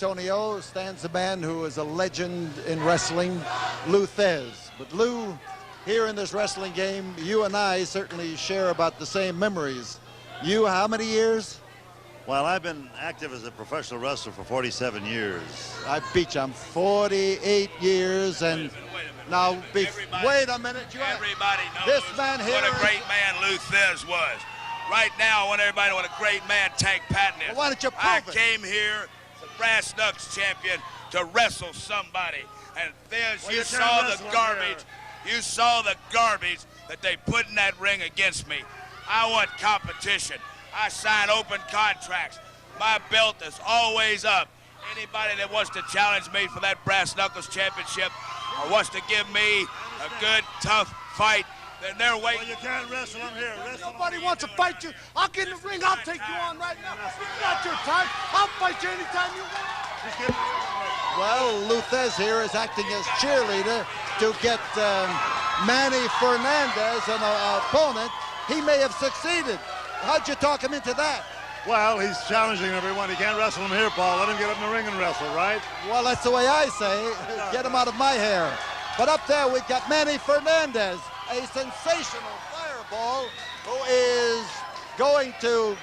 Antonio stands a man who is a legend in wrestling, Lou Thesz. But Lou, here in this wrestling game, you and I certainly share about the same memories. You, how many years? Well, I've been active as a professional wrestler for 47 years. I beat you. I'm 48 years, and wait a minute. now, Everybody wait a minute. Everybody knows this man here what a great man Lou Thesz was. Right now, I want everybody to know what a great man Tank Patton is. Well, why don't you prove I it? came here, the Brass Knucks champion, to wrestle somebody. And Thesz, Well, you you saw can't the wrestle him garbage. You saw the garbage that they put in that ring against me. I want competition. I sign open contracts. My belt is always up. Anybody that wants to challenge me for that Brass Knuckles championship or wants to give me a good, tough fight, then they're waiting. Well, you can't wrestle him here. Nobody wants to fight you. I'll get in the ring. I'll take you on right now. It's not your time. I'll fight you anytime you want. Well, Lou Thesz here is acting as cheerleader to get Manny Fernandez, an opponent. He may have succeeded. How'd you talk him into that? Well, he's challenging everyone. He can't wrestle him here, Paul. Let him get up in the ring and wrestle, right? Well, that's the way I say. Get him out of my hair. But up there, we've got Manny Fernandez, a sensational fireball who is going to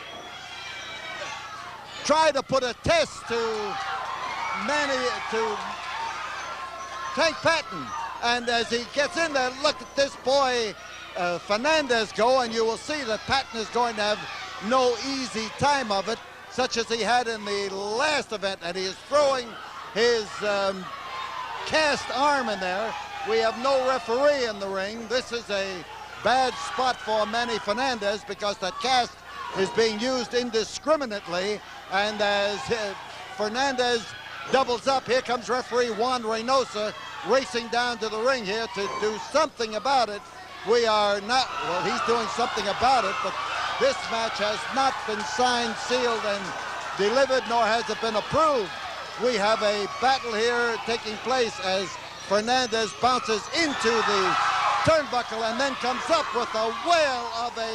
try to put a test to Tank Patton. And as he gets in there, look at this boy Fernandez go, and you will see that Patton is going to have no easy time of it, such as he had in the last event, and he is throwing his cast arm in there. We have no referee in the ring. This is a bad spot for Manny Fernandez because that cast is being used indiscriminately, and as Fernandez doubles up, here comes referee Juan Reynosa racing down to the ring here to do something about it. We are not, well, he's doing something about it, but this match has not been signed, sealed, and delivered, nor has it been approved. We have a battle here taking place as Fernandez bounces into the turnbuckle and then comes up with a whale of a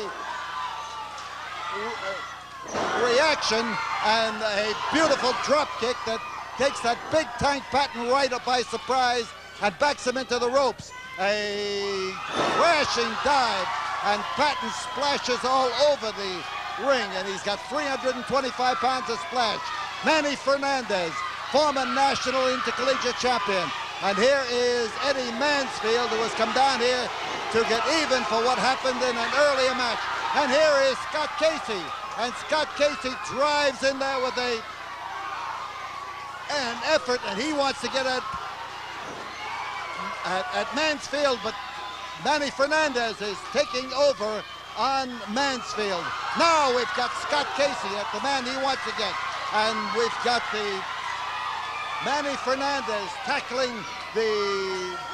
reaction and a beautiful drop kick that takes that big Tank Patton right up by surprise and backs him into the ropes. A crashing dive, and Patton splashes all over the ring, and he's got 325 pounds of splash. Manny Fernandez, former national intercollegiate champion. And here is Eddie Mansfield, who has come down here to get even for what happened in an earlier match. And here is Scott Casey, and Scott Casey drives in there with an effort, and he wants to get at Mansfield, but Manny Fernandez is taking over on Mansfield. Now we've got Scott Casey at the man he wants to get, and we've got the Manny Fernandez tackling the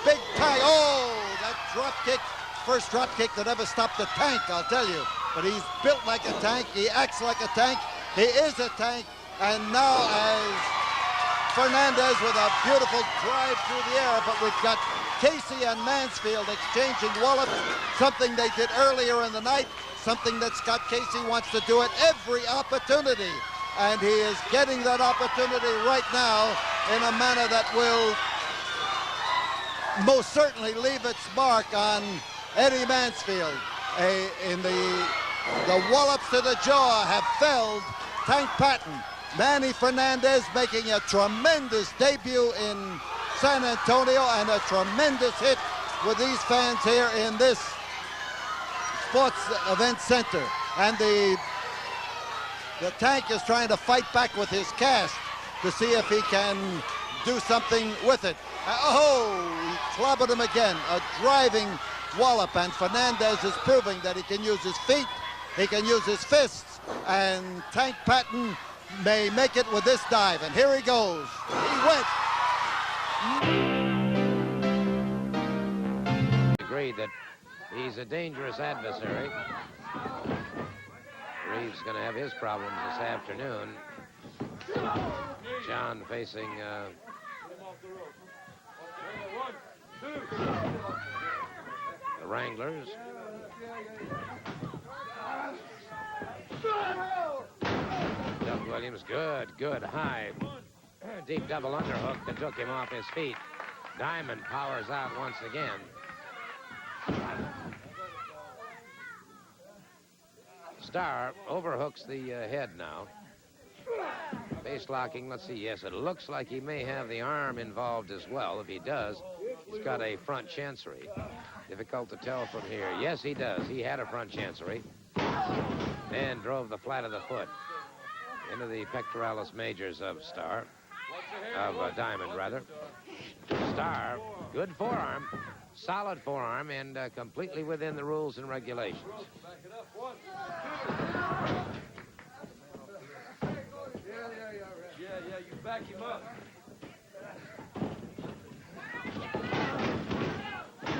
big Tank. Oh, that drop kick, first drop kick that ever stopped a Tank, I'll tell you. But he's built like a tank, he acts like a tank, he is a tank, and now as Fernandez with a beautiful drive through the air, but we've got Casey and Mansfield exchanging wallops, something they did earlier in the night, something that Scott Casey wants to do at every opportunity. And he is getting that opportunity right now in a manner that will most certainly leave its mark on Eddie Mansfield. In the wallops to the jaw have felled Tank Patton. Manny Fernandez making a tremendous debut in San Antonio and a tremendous hit with these fans here in this sports event center. And the Tank is trying to fight back with his cast to see if he can do something with it. Oh, he clobbered him again, a driving wallop, and Fernandez is proving that he can use his feet, he can use his fists, and Tank Patton may make it with this dive, and here he goes. He went. Agreed that he's a dangerous adversary. Reeves going to have his problems this afternoon. John facing the Wranglers. Doug Williams, good, high deep double underhook that took him off his feet. Diamond powers out once again. Starr overhooks the head now. Face locking, let's see. Yes, it looks like he may have the arm involved as well. If he does, he's got a front chancery. Difficult to tell from here. Yes, he does. He had a front chancery. And drove the flat of the foot into the pectoralis majors of Starr. Of Diamond, rather. Starr, good forearm. Solid forearm and completely within the rules and regulations. Yeah, you back him up.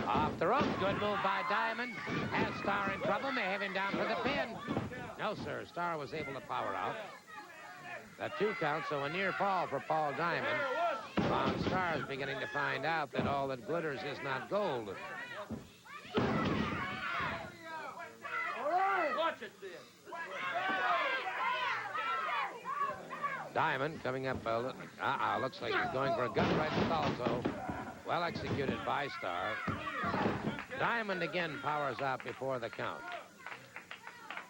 Off the rope, good move by Diamond. Has Starr in trouble, may have him down for the pin. No, sir, Starr was able to power out. The 2 count, so a near fall for Paul Diamond. Von Starr's beginning to find out that all that glitters is not gold. All right. Watch it then. Diamond coming up, looks like he's going for a gut right salto. Well executed by Starr. Diamond again powers out before the count.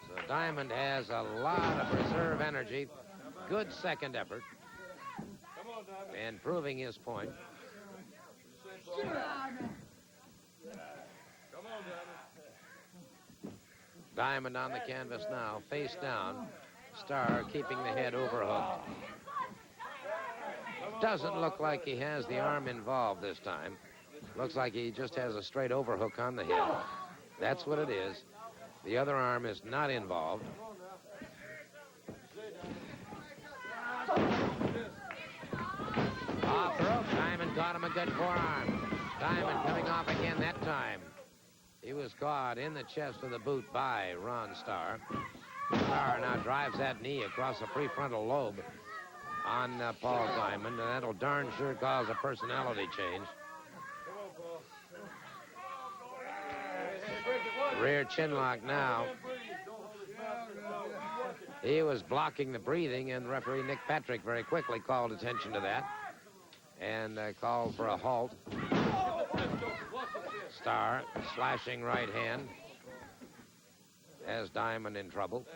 So Diamond has a lot of reserve energy. Good second effort. And proving his point. Come on, Diamond on the canvas now, face down. Starr keeping the head overhooked. Doesn't look like he has the arm involved this time. Looks like he just has a straight overhook on the head. That's what it is. The other arm is not involved. Off the rope. Diamond caught him a good forearm. Diamond coming off again that time. He was caught in the chest of the boot by Ron Starr. Starr now drives that knee across the prefrontal lobe on Paul Diamond, and that'll darn sure cause a personality change. Rear chin lock now. He was blocking the breathing, and referee Nick Patrick very quickly called attention to that and called for a halt. Starr slashing right hand. Has Diamond in trouble.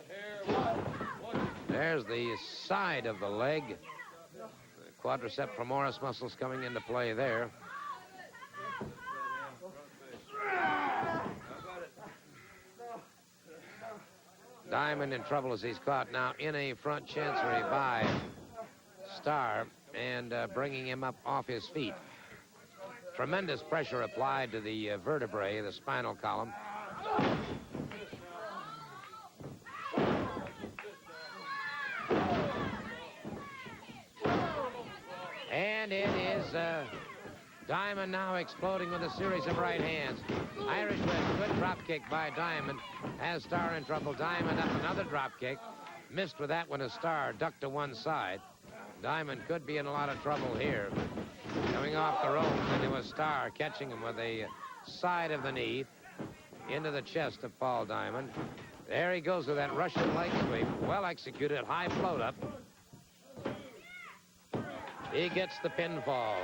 There's the side of the leg. The quadricep femoris muscles coming into play there. Diamond in trouble as he's caught now in a front chancery by Starr and bringing him up off his feet. Tremendous pressure applied to the vertebrae, the spinal column. And it is Diamond now exploding with a series of right hands. Irish whip, good drop kick by Diamond. Has Starr in trouble. Diamond up another drop kick. Missed with that one as Starr ducked to one side. Diamond could be in a lot of trouble here. Coming off the rope, and it was Starr catching him with a side of the knee into the chest of Paul Diamond. There he goes with that Russian leg sweep. Well executed, high float up. He gets the pinfall.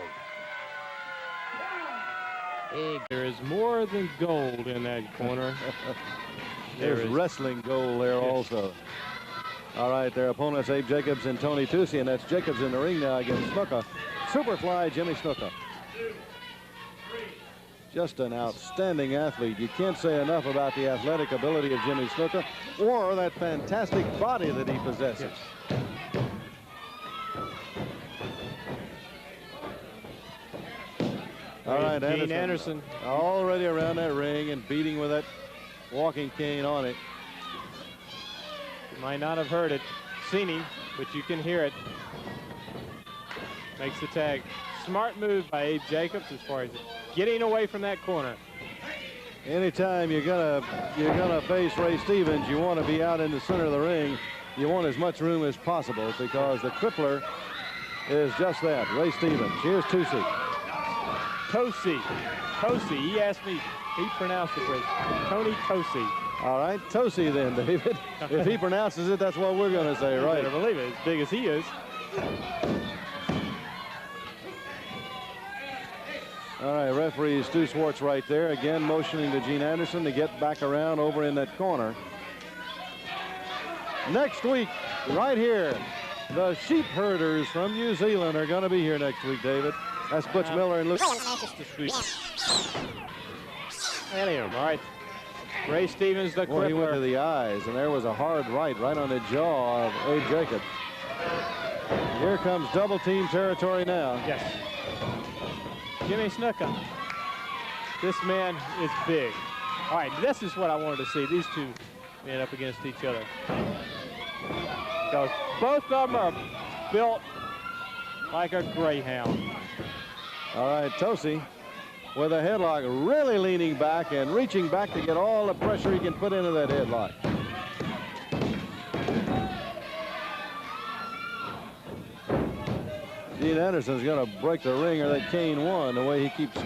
There is more than gold in that corner. There's wrestling gold there also. All right, their opponents, Abe Jacobs and Tony Tucci, and that's Jacobs in the ring now against Snuka. Superfly Jimmy Snuka. Just an outstanding athlete. You can't say enough about the athletic ability of Jimmy Snuka or that fantastic body that he possesses. All right, Gene Anderson already around that ring and beating with that walking cane on it. You might not have heard it, seen him, but you can hear it. Makes the tag. Smart move by Abe Jacobs as far as getting away from that corner. Anytime you're gonna face Ray Stevens, you want to be out in the center of the ring. You want as much room as possible because the crippler is just that, Ray Stevens. Here's Tucci. Tosi. He asked me, he pronounced it with Tony Tosi. All right, Tosi then, David. If he pronounces it, that's what we're going to say, right? I believe it, as big as he is. All right, referee Stu Schwartz right there, again motioning to Gene Anderson to get back around over in that corner. Next week, right here, the sheep herders from New Zealand are going to be here next week, David. That's Butch Miller and Luke. All right. Ray Stevens, the Well, he went to crippler. the eyes, and there was a hard right on the jaw of Abe Jacobs. Here comes double team territory now. Yes. Jimmy Snuka. This man is big. All right, this is what I wanted to see. These two men up against each other. Because both of them are built like a greyhound. All right, Tosi with a headlock, really leaning back and reaching back to get all the pressure he can put into that headlock. Gene Anderson's going to break the ring or that cane one, the way he keeps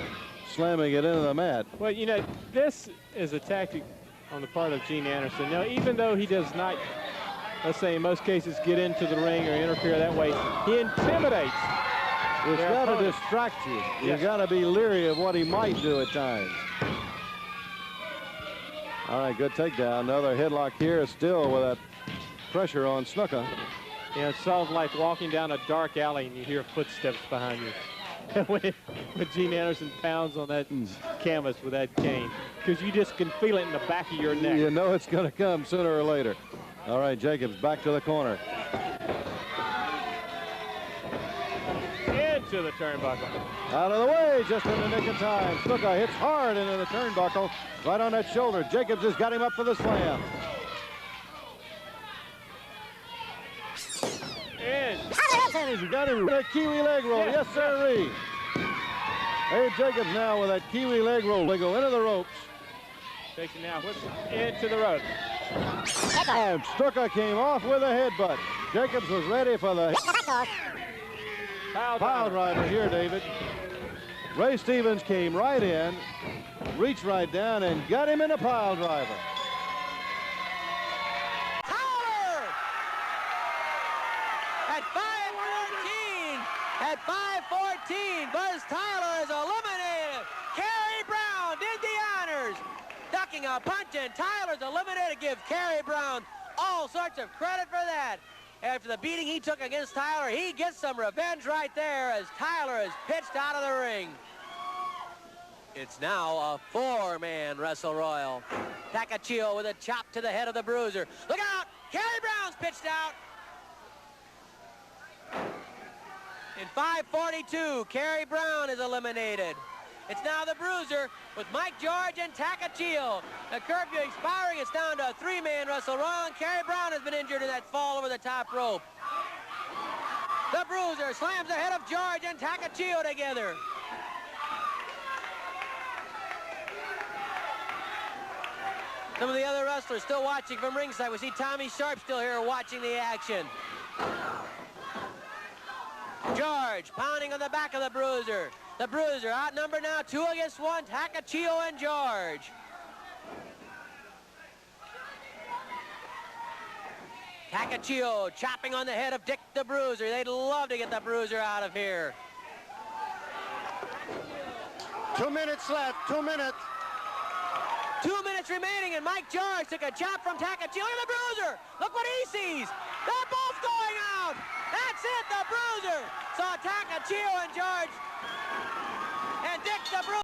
slamming it into the mat. Well, you know, this is a tactic on the part of Gene Anderson. Now, even though he does not, let's say in most cases, get into the ring or interfere that way, he intimidates. It's their got to opponent. distract you. You Yes. got to be leery of what he might do at times. All right, good takedown. Another headlock here, still with that pressure on Snuka. You know, it's sort of like walking down a dark alley and you hear footsteps behind you. when Gene Anderson pounds on that canvas with that cane, because you just can feel it in the back of your neck. You know it's going to come sooner or later. All right, Jacobs back to the corner. Into the turnbuckle. Out of the way, just in the nick of time. Snuka hits hard into the turnbuckle, right on that shoulder. Jacobs has got him up for the slam. And He got him with a Kiwi leg roll. Yes, sirree. Abe Jacobs now with that Kiwi leg roll. They go into the ropes. takes it now into the rope. And Snuka came off with a headbutt. Jacobs was ready for the pile driver here, David. Ray Stevens came right in, reached right down, and got him in a pile driver. Tyler! At 5:14, at 5:14, Buzz Tyler is eliminated. Kerry Brown did the honors, ducking a punch, and Tyler's eliminated. Give Kerry Brown all sorts of credit for that. After the beating he took against Tyler, he gets some revenge right there as Tyler is pitched out of the ring. It's now a four-man Wrestle Royal. Takachio with a chop to the head of the Bruiser. Look out! Kerry Brown's pitched out. In 5:42, Kerry Brown is eliminated. It's now the Bruiser with Mike George and Takachio. The curfew expiring. It's down to a three-man Wrestle Royal, and Kerry Brown has been injured in that fall over the top rope. The Bruiser slams the head of George and Takachio together. Some of the other wrestlers still watching from ringside. We see Tommy Sharp still here watching the action. George pounding on the back of the Bruiser. The Bruiser outnumbered now 2 against 1. Takachio and George. Takachio chopping on the head of Dick the Bruiser. They'd love to get the Bruiser out of here. 2 minutes left. 2 minutes. 2 minutes remaining, and Mike George took a chop from Takachio. Look at the Bruiser. Look what he sees. They're both going out. That's it, the Bruiser. Saw Takachio and George and Dick the Bruiser.